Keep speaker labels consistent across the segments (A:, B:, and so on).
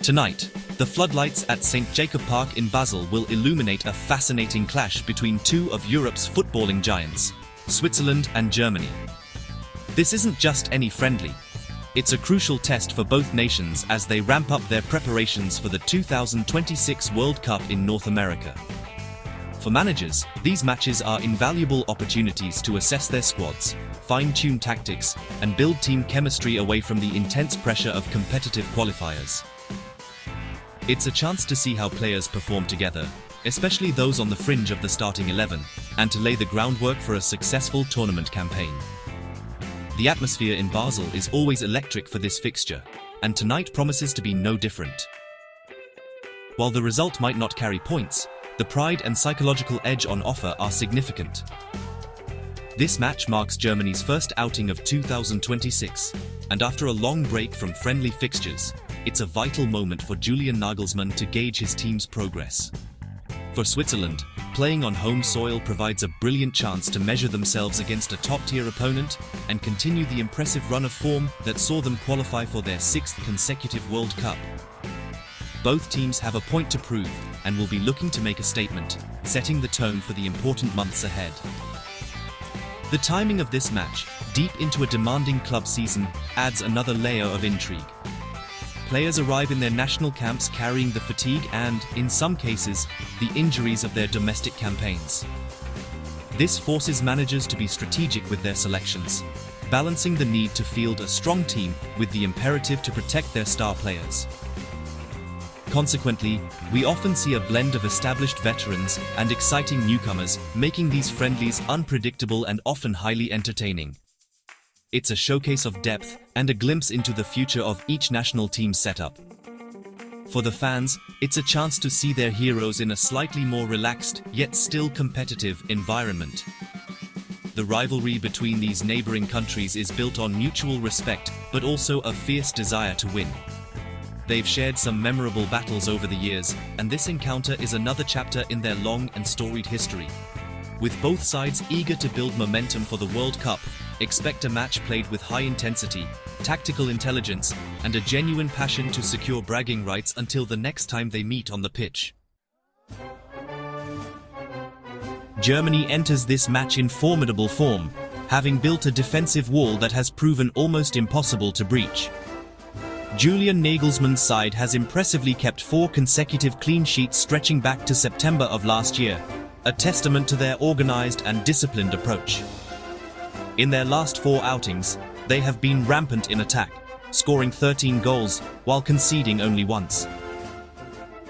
A: Tonight, the floodlights at St. Jacob Park in Basel will illuminate a fascinating clash between two of Europe's footballing giants, Switzerland and Germany. This isn't just any friendly. It's a crucial test for both nations as they ramp up their preparations for the 2026 World Cup in North America. For managers, these matches are invaluable opportunities to assess their squads, fine-tune tactics, and build team chemistry away from the intense pressure of competitive qualifiers. It's a chance to see how players perform together, especially those on the fringe of the starting 11, and to lay the groundwork for a successful tournament campaign. The atmosphere in Basel is always electric for this fixture, and tonight promises to be no different. While the result might not carry points, the pride and psychological edge on offer are significant. This match marks Germany's first outing of 2026, and after a long break from friendly fixtures, it's a vital moment for Julian Nagelsmann to gauge his team's progress. For Switzerland, playing on home soil provides a brilliant chance to measure themselves against a top-tier opponent and continue the impressive run of form that saw them qualify for their 6th consecutive World Cup. Both teams have a point to prove and will be looking to make a statement, setting the tone for the important months ahead. The timing of this match, deep into a demanding club season, adds another layer of intrigue. Players arrive in their national camps carrying the fatigue and, in some cases, the injuries of their domestic campaigns. This forces managers to be strategic with their selections, balancing the need to field a strong team with the imperative to protect their star players. Consequently, we often see a blend of established veterans and exciting newcomers, making these friendlies unpredictable and often highly entertaining. It's a showcase of depth and a glimpse into the future of each national team's setup. For the fans, it's a chance to see their heroes in a slightly more relaxed, yet still competitive, environment. The rivalry between these neighboring countries is built on mutual respect, but also a fierce desire to win. They've shared some memorable battles over the years, and this encounter is another chapter in their long and storied history. With both sides eager to build momentum for the World Cup, expect a match played with high intensity, tactical intelligence, and a genuine passion to secure bragging rights until the next time they meet on the pitch. Germany enters this match in formidable form, having built a defensive wall that has proven almost impossible to breach. Julian Nagelsmann's side has impressively kept 4 consecutive clean sheets stretching back to September of last year, a testament to their organized and disciplined approach. In their last 4 outings, they have been rampant in attack, scoring 13 goals while conceding only once.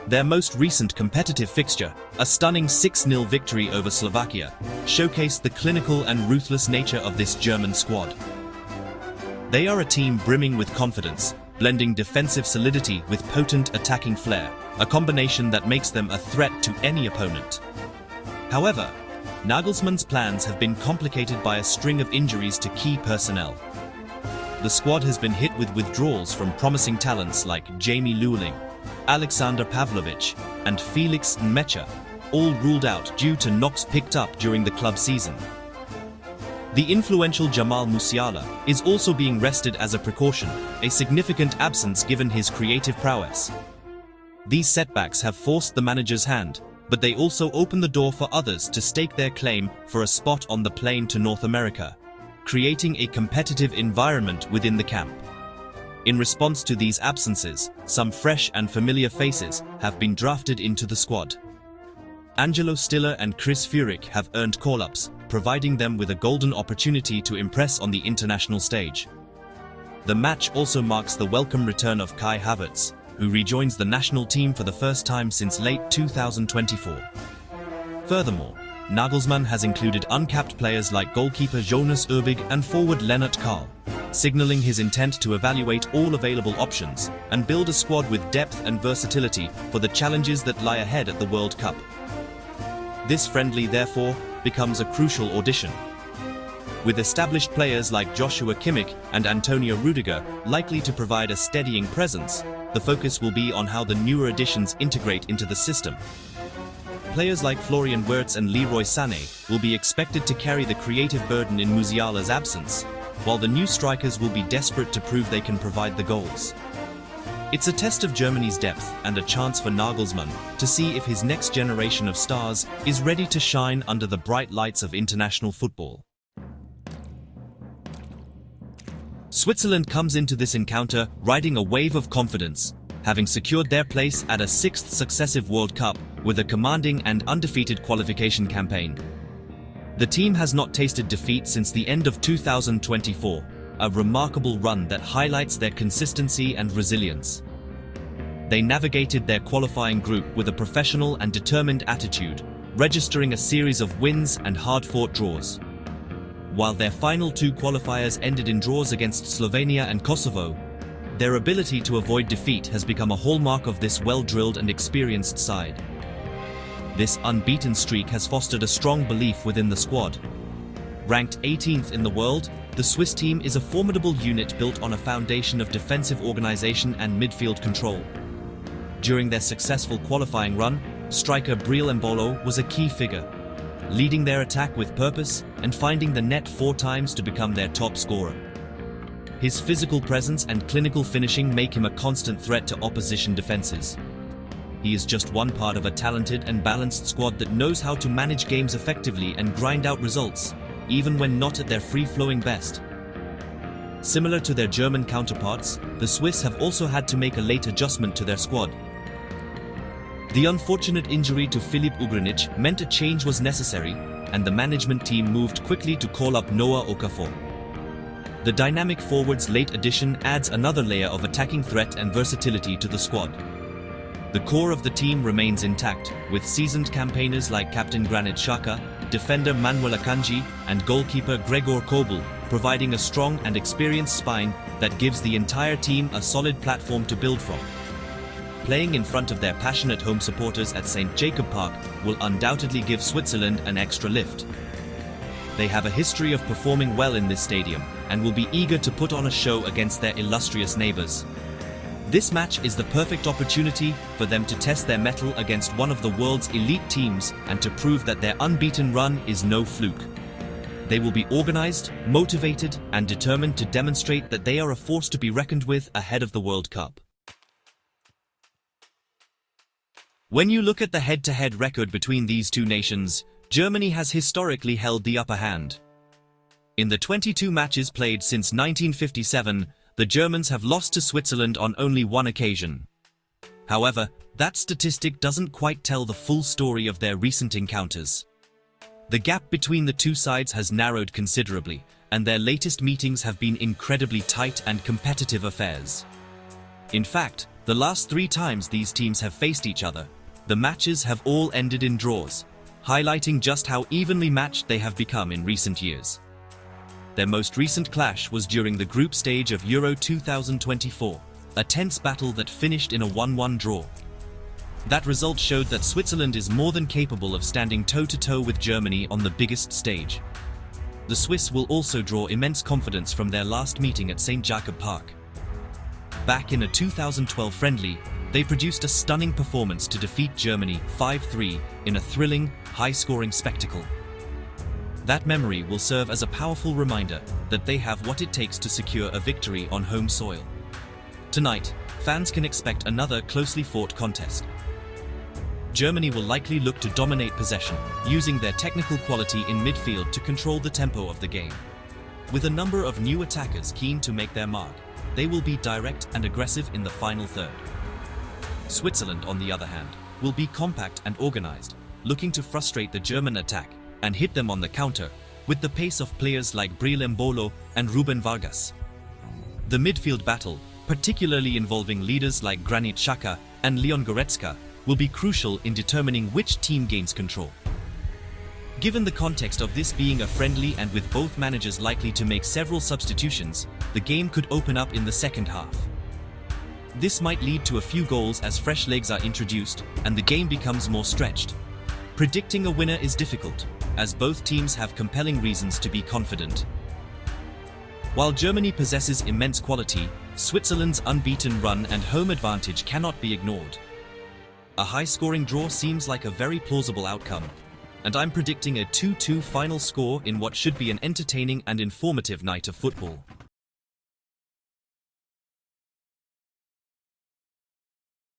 A: Their most recent competitive fixture, a stunning 6-0 victory over Slovakia, showcased the clinical and ruthless nature of this German squad. They are a team brimming with confidence, blending defensive solidity with potent attacking flair, a combination that makes them a threat to any opponent. However, Nagelsmann's plans have been complicated by a string of injuries to key personnel. The squad has been hit with withdrawals from promising talents like Jamie Lewling, Alexander Pavlovic, and Felix Nmecha, all ruled out due to knocks picked up during the club season. The influential Jamal Musiala is also being rested as a precaution, a significant absence given his creative prowess. These setbacks have forced the manager's hand, but they also open the door for others to stake their claim for a spot on the plane to North America, creating a competitive environment within the camp. In response to these absences, some fresh and familiar faces have been drafted into the squad. Angelo Stiller and Chris Führich have earned call-ups, providing them with a golden opportunity to impress on the international stage. The match also marks the welcome return of Kai Havertz, who rejoins the national team for the first time since late 2024. Furthermore, Nagelsmann has included uncapped players like goalkeeper Jonas Urbig and forward Lennart Karl, signaling his intent to evaluate all available options and build a squad with depth and versatility for the challenges that lie ahead at the World Cup. This friendly, therefore, becomes a crucial audition. With established players like Joshua Kimmich and Antonio Rudiger likely to provide a steadying presence, the focus will be on how the newer additions integrate into the system. Players like Florian Wirtz and Leroy Sané will be expected to carry the creative burden in Musiala's absence, while the new strikers will be desperate to prove they can provide the goals. It's a test of Germany's depth and a chance for Nagelsmann to see if his next generation of stars is ready to shine under the bright lights of international football. Switzerland comes into this encounter riding a wave of confidence, having secured their place at a sixth successive World Cup with a commanding and undefeated qualification campaign. The team has not tasted defeat since the end of 2024, a remarkable run that highlights their consistency and resilience. They navigated their qualifying group with a professional and determined attitude, registering a series of wins and hard-fought draws. While their final two qualifiers ended in draws against Slovenia and Kosovo, their ability to avoid defeat has become a hallmark of this well-drilled and experienced side. This unbeaten streak has fostered a strong belief within the squad. Ranked 18th in the world, the Swiss team is a formidable unit built on a foundation of defensive organization and midfield control. During their successful qualifying run, striker Breel Embolo was a key figure, leading their attack with purpose and finding the net 4 times to become their top scorer. His physical presence and clinical finishing make him a constant threat to opposition defenses. He is just one part of a talented and balanced squad that knows how to manage games effectively and grind out results, even when not at their free-flowing best. Similar to their German counterparts, the Swiss have also had to make a late adjustment to their squad. The unfortunate injury to Filip Ugrinich meant a change was necessary, and the management team moved quickly to call up Noah Okafor. The dynamic forward's late addition adds another layer of attacking threat and versatility to the squad. The core of the team remains intact, with seasoned campaigners like captain Granit Xhaka, defender Manuel Akanji, and goalkeeper Gregor Kobel, providing a strong and experienced spine that gives the entire team a solid platform to build from. Playing in front of their passionate home supporters at St. Jacob Park will undoubtedly give Switzerland an extra lift. They have a history of performing well in this stadium and will be eager to put on a show against their illustrious neighbors. This match is the perfect opportunity for them to test their mettle against one of the world's elite teams and to prove that their unbeaten run is no fluke. They will be organized, motivated, and determined to demonstrate that they are a force to be reckoned with ahead of the World Cup. When you look at the head-to-head record between these two nations, Germany has historically held the upper hand. In the 22 matches played since 1957, the Germans have lost to Switzerland on only one occasion. However, that statistic doesn't quite tell the full story of their recent encounters. The gap between the two sides has narrowed considerably, and their latest meetings have been incredibly tight and competitive affairs. In fact, the last 3 times these teams have faced each other, the matches have all ended in draws, highlighting just how evenly matched they have become in recent years. Their most recent clash was during the group stage of Euro 2024, a tense battle that finished in a 1-1 draw. That result showed that Switzerland is more than capable of standing toe-to-toe with Germany on the biggest stage. The Swiss will also draw immense confidence from their last meeting at St. Jacob Park. Back in a 2012 friendly, they produced a stunning performance to defeat Germany 5-3 in a thrilling, high-scoring spectacle. That memory will serve as a powerful reminder that they have what it takes to secure a victory on home soil. Tonight, fans can expect another closely fought contest. Germany will likely look to dominate possession, using their technical quality in midfield to control the tempo of the game. With a number of new attackers keen to make their mark, they will be direct and aggressive in the final third. Switzerland, on the other hand, will be compact and organized, looking to frustrate the German attack and hit them on the counter, with the pace of players like Breel Embolo and Ruben Vargas. The midfield battle, particularly involving leaders like Granit Xhaka and Leon Goretzka, will be crucial in determining which team gains control. Given the context of this being a friendly and with both managers likely to make several substitutions, the game could open up in the second half. This might lead to a few goals as fresh legs are introduced and the game becomes more stretched. Predicting a winner is difficult, as both teams have compelling reasons to be confident. While Germany possesses immense quality, Switzerland's unbeaten run and home advantage cannot be ignored. A high-scoring draw seems like a very plausible outcome, and I'm predicting a 2-2 final score in what should be an entertaining and informative night of football.